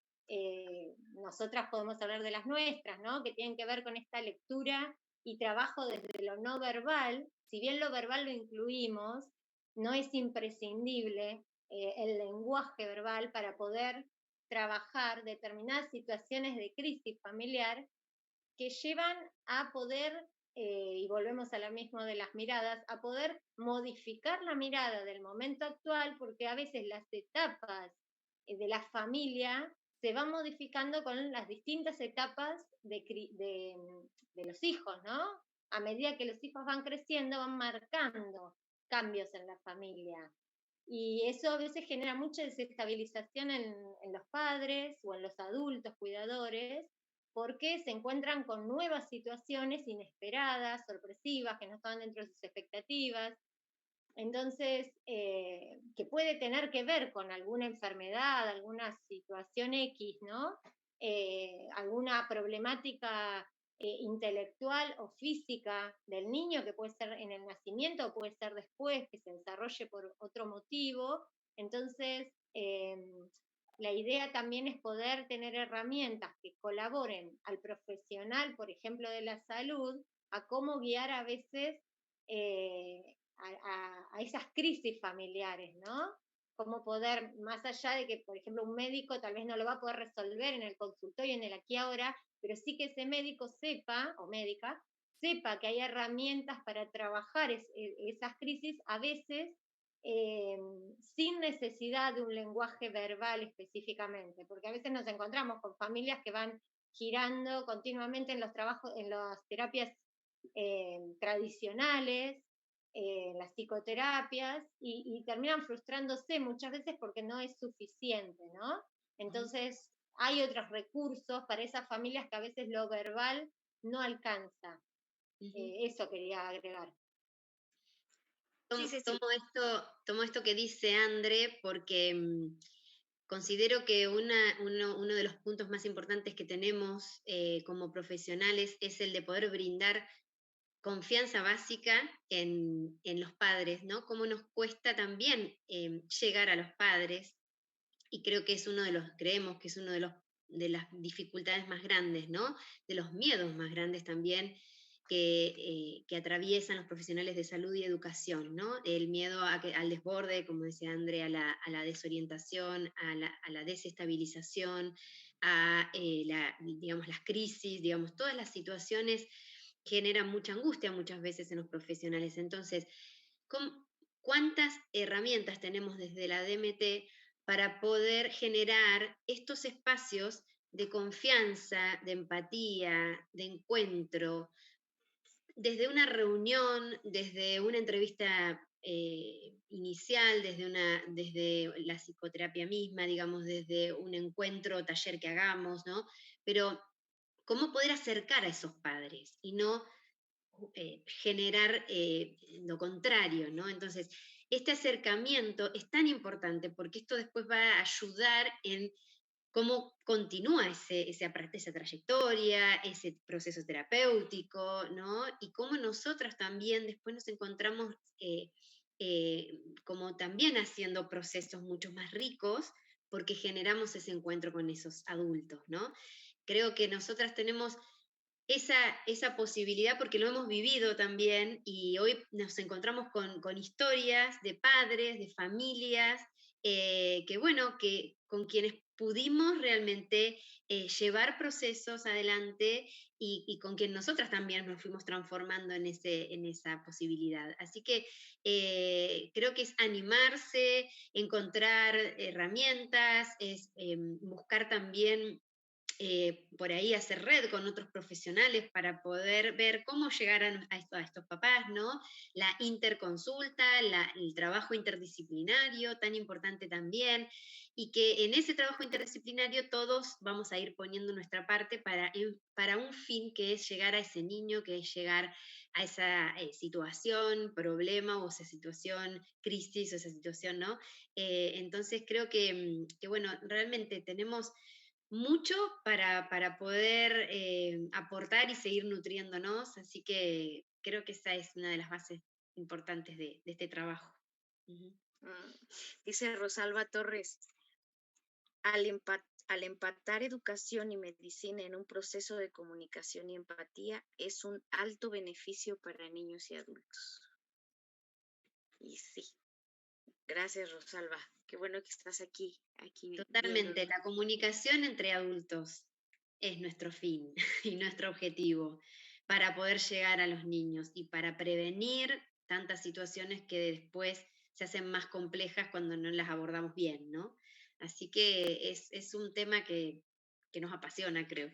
nosotras podemos hablar de las nuestras, ¿no? Que tienen que ver con esta lectura y trabajo desde lo no verbal. Si bien lo verbal lo incluimos, no es imprescindible el lenguaje verbal para poder trabajar determinadas situaciones de crisis familiar que llevan a poder, y volvemos a lo mismo de las miradas, a poder modificar la mirada del momento actual, porque a veces las etapas de la familia se van modificando con las distintas etapas de los hijos, ¿no? A medida que los hijos van creciendo, van marcando cambios en la familia. Y eso a veces genera mucha desestabilización en los padres o en los adultos cuidadores, porque se encuentran con nuevas situaciones inesperadas, sorpresivas, que no estaban dentro de sus expectativas. Entonces, que puede tener que ver con alguna enfermedad, alguna situación X, ¿no? Alguna problemática intelectual o física del niño, que puede ser en el nacimiento o puede ser después, que se desarrolle por otro motivo. Entonces, la idea también es poder tener herramientas que colaboren al profesional, por ejemplo, de la salud, a cómo guiar a veces a esas crisis familiares, ¿no? Cómo poder, más allá de que, por ejemplo, un médico tal vez no lo va a poder resolver en el consultorio, en el aquí ahora, pero sí que ese médico sepa, o médica, sepa que hay herramientas para trabajar esas crisis, a veces sin necesidad de un lenguaje verbal específicamente, porque a veces nos encontramos con familias que van girando continuamente en los trabajos, en las terapias tradicionales, las psicoterapias, y terminan frustrándose muchas veces porque no es suficiente, ¿no? Entonces, hay otros recursos para esas familias que a veces lo verbal no alcanza. Eso quería agregar. Tomo esto que dice Andre porque considero que uno de los puntos más importantes que tenemos como profesionales es el de poder brindar confianza básica en los padres, ¿no? Cómo nos cuesta también llegar a los padres, y creo que creemos que es uno de las dificultades más grandes, ¿no? De los miedos más grandes también que atraviesan los profesionales de salud y educación, ¿no? El miedo al desborde, como decía Andrea, a la desorientación, a la desestabilización, a digamos, las crisis, digamos, todas las situaciones generan mucha angustia muchas veces en los profesionales. Entonces, ¿cuántas herramientas tenemos desde la DMT para poder generar estos espacios de confianza, de empatía, de encuentro, desde una reunión, desde una entrevista inicial, desde la psicoterapia misma, digamos, desde un encuentro o taller que hagamos, ¿no? Pero cómo poder acercar a esos padres y no generar lo contrario, ¿no? Entonces, este acercamiento es tan importante porque esto después va a ayudar en cómo continúa esa trayectoria, ese proceso terapéutico, ¿no? Y cómo nosotras también después nos encontramos como también haciendo procesos mucho más ricos porque generamos ese encuentro con esos adultos, ¿no? Creo que nosotras tenemos esa posibilidad porque lo hemos vivido también, y hoy nos encontramos con historias de padres, de familias, que bueno, con quienes pudimos realmente llevar procesos adelante y con quien nosotras también nos fuimos transformando en esa posibilidad. Así que creo que es animarse, encontrar herramientas, es buscar también por ahí hacer red con otros profesionales para poder ver cómo llegar a estos papás, ¿no? La interconsulta, el trabajo interdisciplinario, tan importante también, y que en ese trabajo interdisciplinario todos vamos a ir poniendo nuestra parte para un fin que es llegar a ese niño, que es llegar a esa situación, problema, o esa situación, crisis, o esa situación, ¿no? Entonces creo que, bueno, realmente tenemos mucho para poder aportar y seguir nutriéndonos, así que creo que esa es una de las bases importantes de este trabajo. Dice Rosalba Torres, al empatar educación y medicina en un proceso de comunicación y empatía es un alto beneficio para niños y adultos. Y sí, gracias Rosalba, qué bueno que estás aquí. Totalmente, viendo. la comunicación entre adultos es nuestro fin y nuestro objetivo para poder llegar a los niños y para prevenir tantas situaciones que después se hacen más complejas cuando no las abordamos bien, ¿no? Así que es un tema que nos apasiona, creo.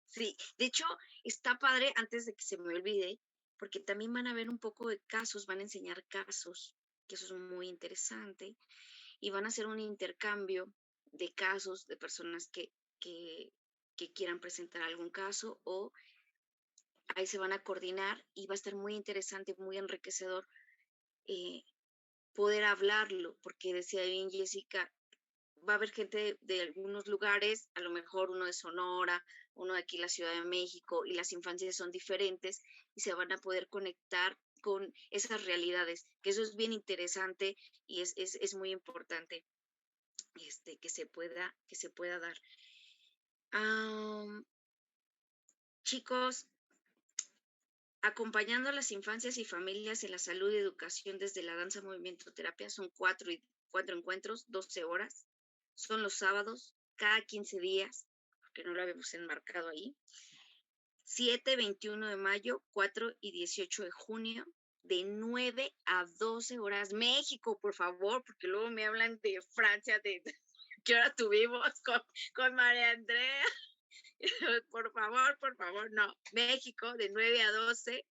Sí, de hecho, está padre, antes de que se me olvide, porque también van a ver un poco de casos, van a enseñar casos, que eso es muy interesante, y van a hacer un intercambio de casos de personas que quieran presentar algún caso, o ahí se van a coordinar y va a estar muy interesante, muy enriquecedor poder hablarlo, porque decía bien Jessica, va a haber gente de algunos lugares, a lo mejor uno de Sonora, uno de aquí la Ciudad de México, y las infancias son diferentes y se van a poder conectar con esas realidades, que eso es bien interesante y es muy importante que se pueda dar. Chicos, acompañando a las infancias y familias en la salud y educación desde la danza, movimiento, terapia, son 4 encuentros, 12 horas. Son los sábados, cada 15 días, porque no lo habíamos enmarcado ahí. 7, 21 de mayo, 4 y 18 de junio, de 9 a 12 horas. México, por favor, porque luego me hablan de Francia, de ¿Qué hora tuvimos con María Andrea? Por favor, no. México, de 9 a 12.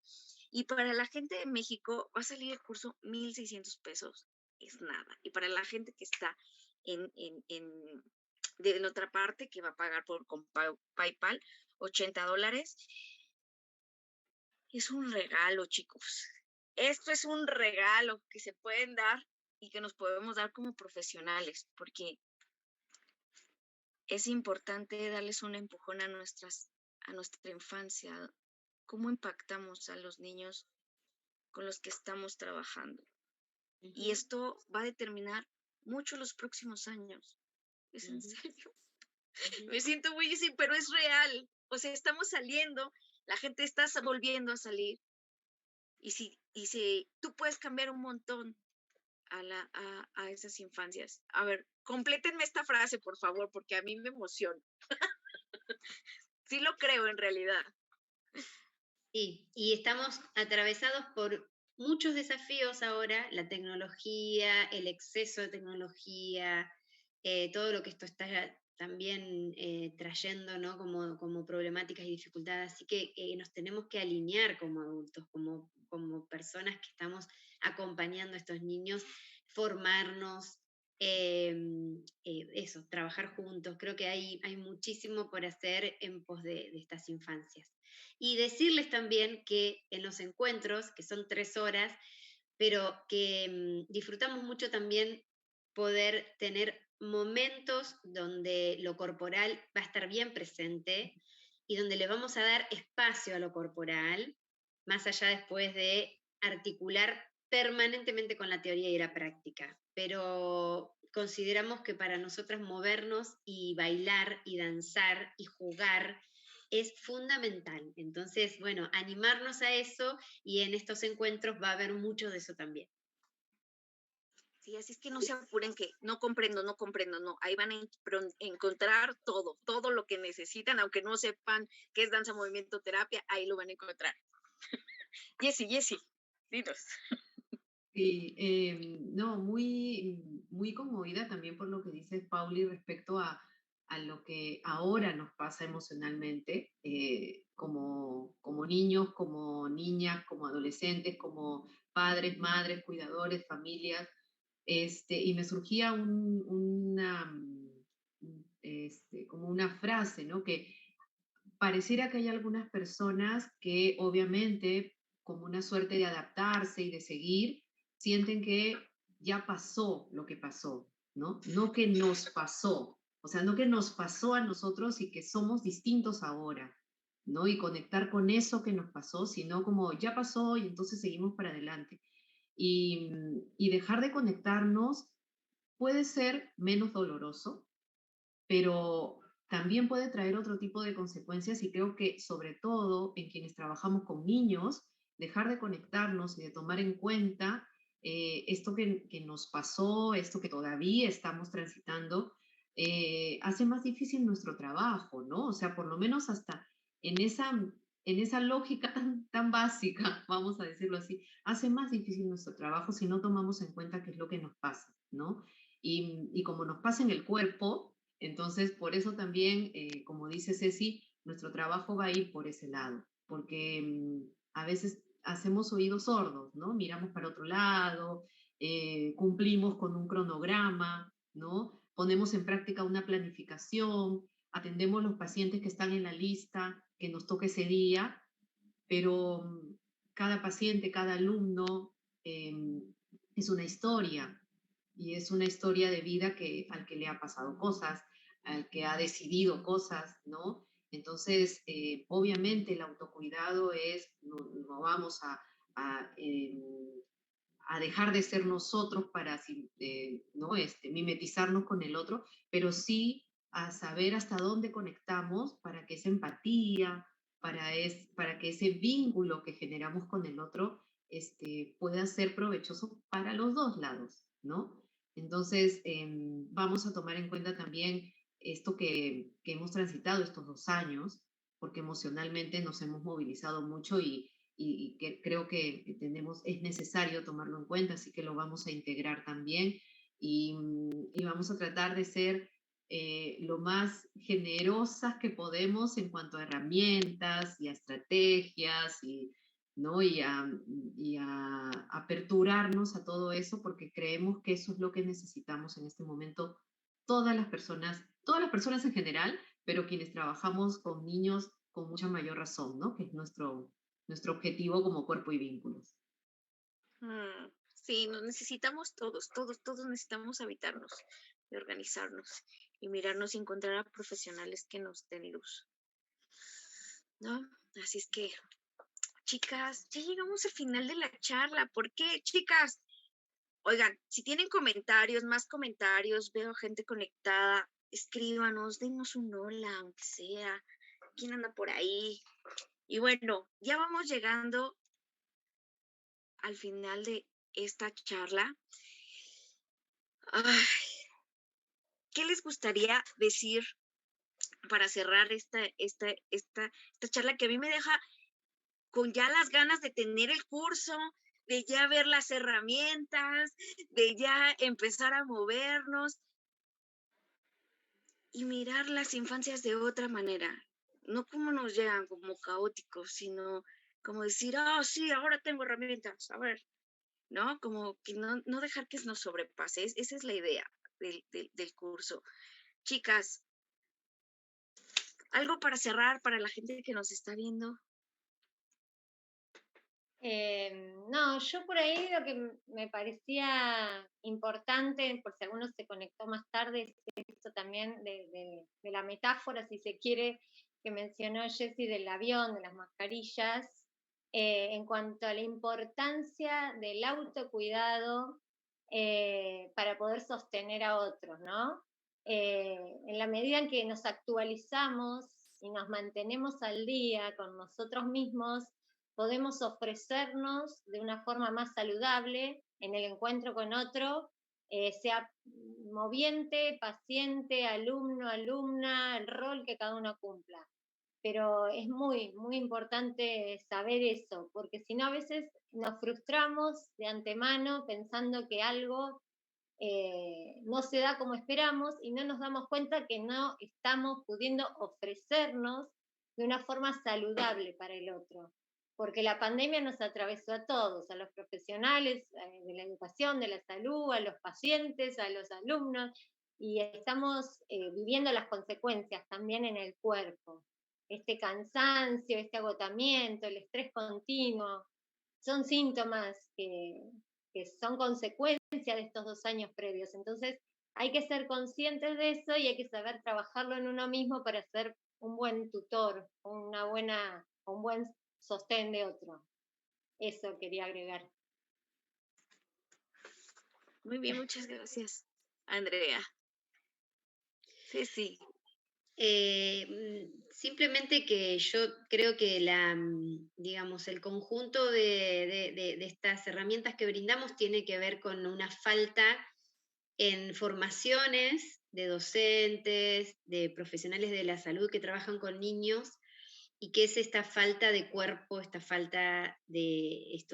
Y para la gente de México va a salir el curso 1,600 pesos. Es nada. Y para la gente que está de otra parte, que va a pagar con PayPal, $80. Es un regalo, chicos. Esto es un regalo que se pueden dar y que nos podemos dar como profesionales, porque es importante darles un empujón a nuestra infancia. ¿Cómo impactamos a los niños con los que estamos trabajando? Y esto va a determinar mucho los próximos años. ¿Es en serio? Me siento muy difícil, pero es real. O sea, estamos saliendo, la gente está volviendo a salir. Y si tú puedes cambiar un montón a esas infancias. A ver, complétenme esta frase, por favor, porque a mí me emociona. Sí lo creo en realidad. Sí, y estamos atravesados por muchos desafíos ahora, la tecnología, el exceso de tecnología, todo lo que esto está también trayendo, ¿no? Como problemáticas y dificultades. Así que nos tenemos que alinear como adultos, como personas que estamos acompañando a estos niños, formarnos, eso, trabajar juntos. Creo que hay muchísimo por hacer en pos de estas infancias. Y decirles también que en los encuentros, que son 3 horas, pero que disfrutamos mucho también poder tener momentos donde lo corporal va a estar bien presente y donde le vamos a dar espacio a lo corporal, más allá después de articular permanentemente con la teoría y la práctica. Pero consideramos que para nosotras movernos y bailar y danzar y jugar es fundamental. Entonces, bueno, animarnos a eso y en estos encuentros va a haber mucho de eso también. Sí, así es que no se apuren que no comprendo, no. Ahí van a encontrar todo lo que necesitan, aunque no sepan qué es danza, movimiento, terapia, ahí lo van a encontrar. Jessie, dinos. Sí, no, muy conmovida también por lo que dices, Pauli, respecto a lo que ahora nos pasa emocionalmente, como niños, como niñas, como adolescentes, como padres, madres, cuidadores, familias. Y me surgía como una frase, ¿no? Que pareciera que hay algunas personas que obviamente, como una suerte de adaptarse y de seguir, sienten que ya pasó lo que pasó, ¿no? No que nos pasó, o sea, no que nos pasó a nosotros y que somos distintos ahora, ¿no? Y conectar con eso que nos pasó, sino como ya pasó y entonces seguimos para adelante. Y dejar de conectarnos puede ser menos doloroso, pero también puede traer otro tipo de consecuencias y creo que sobre todo en quienes trabajamos con niños, dejar de conectarnos y de tomar en cuenta esto que nos pasó, esto que todavía estamos transitando, hace más difícil nuestro trabajo, ¿no? O sea, por lo menos hasta en esa lógica tan básica, vamos a decirlo así, hace más difícil nuestro trabajo si no tomamos en cuenta qué es lo que nos pasa, ¿no? Y como nos pasa en el cuerpo, entonces por eso también, como dice Ceci, nuestro trabajo va a ir por ese lado, porque a veces hacemos oídos sordos, ¿no? Miramos para otro lado, cumplimos con un cronograma, ¿no? Ponemos en práctica una planificación, atendemos los pacientes que están en la lista que nos toque ese día, pero cada paciente, cada alumno es una historia y es una historia de vida al que le ha pasado cosas, al que ha decidido cosas, ¿no? Entonces, obviamente el autocuidado no vamos a dejar de ser nosotros para ¿no? Mimetizarnos con el otro, pero sí a saber hasta dónde conectamos para que esa empatía, para que ese vínculo que generamos con el otro pueda ser provechoso para los dos lados, ¿no? Entonces, vamos a tomar en cuenta también esto que hemos transitado estos 2 años, porque emocionalmente nos hemos movilizado mucho y que creo que es necesario tomarlo en cuenta, así que lo vamos a integrar también y vamos a tratar de ser lo más generosas que podemos en cuanto a herramientas y a estrategias ¿no? y a aperturarnos a todo eso, porque creemos que eso es lo que necesitamos en este momento todas las personas en general, pero quienes trabajamos con niños con mucha mayor razón, ¿no? Que es nuestro objetivo como cuerpo y vínculos. Sí, nos necesitamos todos necesitamos habitarnos y organizarnos y mirarnos y encontrar a profesionales que nos den luz, ¿no? Así es que, chicas, ya llegamos al final de la charla. ¿Por qué, chicas? Oigan, si tienen comentarios, más comentarios, veo gente conectada, escríbanos, denos un hola, aunque sea. ¿Quién anda por ahí? Y bueno, ya vamos llegando al final de esta charla. Ay, ¿qué les gustaría decir para cerrar esta charla que a mí me deja con ya las ganas de tener el curso, de ya ver las herramientas, de ya empezar a movernos y mirar las infancias de otra manera? No como nos llegan como caóticos, sino como decir, sí, ahora tengo herramientas, a ver, ¿no? Como que no dejar que nos sobrepase. Esa es la idea del curso. Chicas, algo para cerrar para la gente que nos está viendo. No, yo por ahí lo que me parecía importante, por si alguno se conectó más tarde, es esto también de la metáfora, si se quiere, que mencionó Jessie del avión, de las mascarillas, en cuanto a la importancia del autocuidado para poder sostener a otros, ¿no? En la medida en que nos actualizamos y nos mantenemos al día con nosotros mismos, podemos ofrecernos de una forma más saludable en el encuentro con otro, sea moviente, paciente, alumno, alumna, el rol que cada uno cumpla. Pero es muy, muy importante saber eso, porque si no a veces nos frustramos de antemano pensando que algo no se da como esperamos y no nos damos cuenta que no estamos pudiendo ofrecernos de una forma saludable para el otro. Porque la pandemia nos atravesó a todos, a los profesionales de la educación, de la salud, a los pacientes, a los alumnos, y estamos viviendo las consecuencias también en el cuerpo. Este cansancio, este agotamiento, el estrés continuo, son síntomas que son consecuencias de estos 2 años previos. Entonces, hay que ser conscientes de eso y hay que saber trabajarlo en uno mismo para ser un buen tutor, un buen sostén de otro. Eso quería agregar. Muy bien, muchas gracias, Andrea. Sí. Simplemente que yo creo que digamos, el conjunto de estas herramientas que brindamos tiene que ver con una falta en formaciones de docentes, de profesionales de la salud que trabajan con niños, y que es esta falta de cuerpo, esta falta de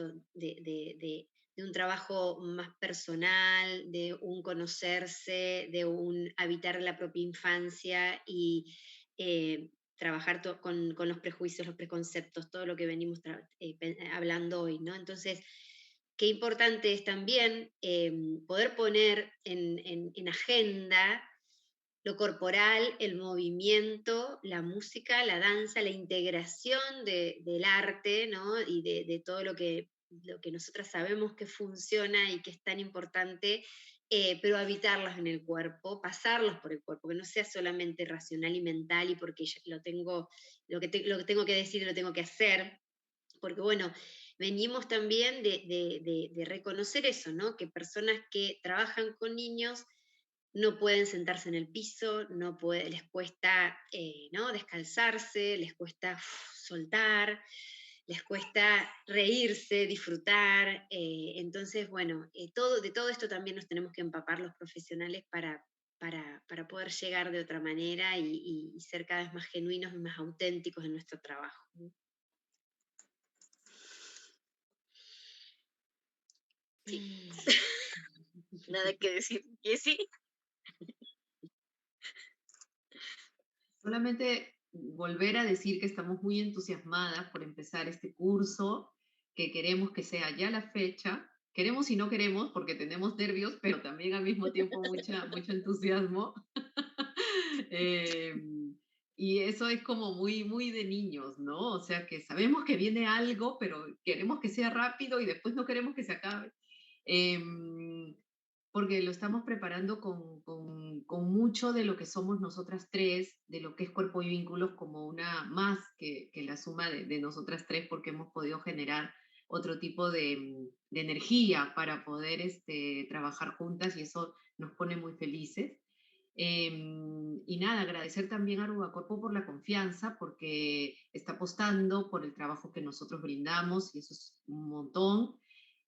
un trabajo más personal, de un conocerse, de un habitar la propia infancia y trabajar con los prejuicios, los preconceptos, todo lo que venimos hablando hoy, ¿no? Entonces, qué importante es también poder poner en agenda lo corporal, el movimiento, la música, la danza, la integración del arte, ¿no? Y de todo lo que nosotras sabemos que funciona y que es tan importante, pero habitarlos en el cuerpo, pasarlos por el cuerpo, que no sea solamente racional y mental y porque yo lo que tengo que decir lo tengo que hacer, porque bueno, venimos también de reconocer eso, ¿no? Que personas que trabajan con niños no pueden sentarse en el piso, les cuesta ¿no? descalzarse, les cuesta soltar, les cuesta reírse, disfrutar. Entonces, bueno, de todo esto también nos tenemos que empapar los profesionales para poder llegar de otra manera y ser cada vez más genuinos y más auténticos en nuestro trabajo, ¿no? Sí. Nada que decir. ¿Y sí? solamente volver a decir que estamos muy entusiasmadas por empezar este curso, que queremos que sea ya la fecha. Queremos y no queremos porque tenemos nervios, pero también al mismo tiempo mucho entusiasmo. Y eso es como muy, muy de niños, ¿no? O sea, que sabemos que viene algo, pero queremos que sea rápido y después no queremos que se acabe. Porque lo estamos preparando con mucho de lo que somos nosotras tres, de lo que es Cuerpo y Vínculos, como una más que la suma de nosotras tres, porque hemos podido generar otro tipo de energía para poder trabajar juntas y eso nos pone muy felices. Y nada, agradecer también a Arubacorpo por la confianza, porque está apostando por el trabajo que nosotros brindamos y eso es un montón.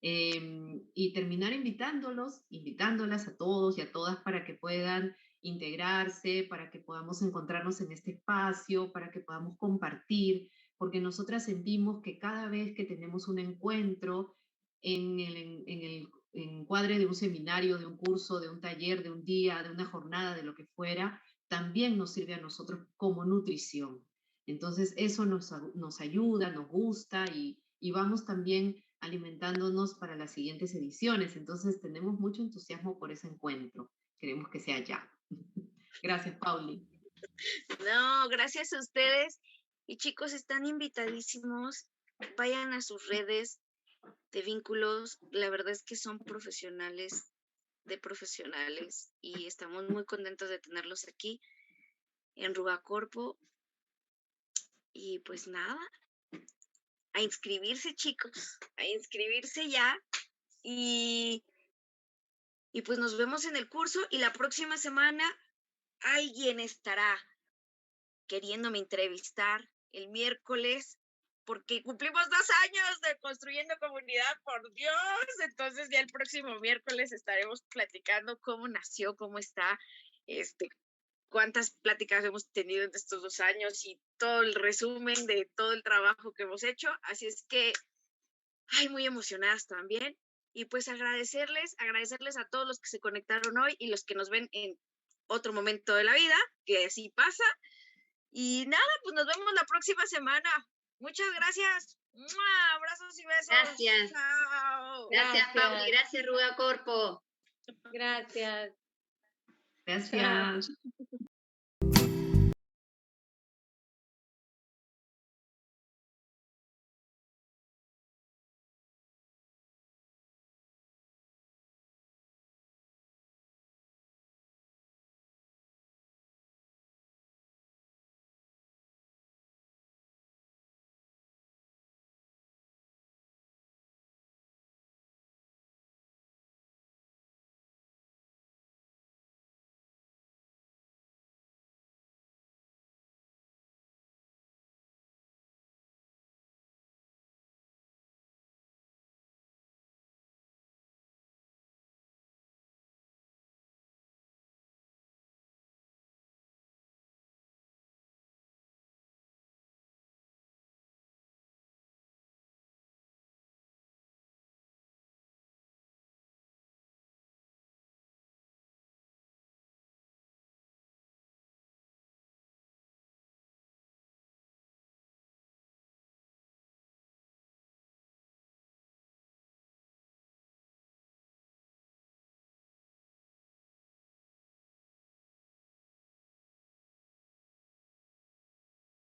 Y terminar invitándolas a todos y a todas para que puedan integrarse, para que podamos encontrarnos en este espacio, para que podamos compartir, porque nosotras sentimos que cada vez que tenemos un encuentro en el encuadre de un seminario, de un curso, de un taller, de un día, de una jornada, de lo que fuera, también nos sirve a nosotros como nutrición. Entonces eso nos ayuda, nos gusta y vamos también alimentándonos para las siguientes ediciones. Entonces tenemos mucho entusiasmo por ese encuentro. Queremos que sea ya. Gracias, Pauli. No, gracias a ustedes. Y chicos, están invitadísimos. Vayan a sus redes de vínculos. La verdad es que son profesionales de profesionales y estamos muy contentos de tenerlos aquí en Rubacorpo. Y pues nada, a inscribirse, chicos, a inscribirse ya. Y pues nos vemos en el curso y la próxima semana alguien estará queriéndome entrevistar el miércoles porque cumplimos 2 años de Construyendo Comunidad, por Dios. Entonces ya el próximo miércoles estaremos platicando cómo nació, cómo está, cuántas pláticas hemos tenido en estos 2 años y todo el resumen de todo el trabajo que hemos hecho. Así es que, ay, muy emocionadas también. Y pues agradecerles a todos los que se conectaron hoy y los que nos ven en otro momento de la vida, que así pasa. Y nada, pues nos vemos la próxima semana. Muchas gracias. ¡Mua! Abrazos y besos. Gracias. Chao. Gracias, Pauli. Gracias, Rubacorpo. Gracias. Gracias.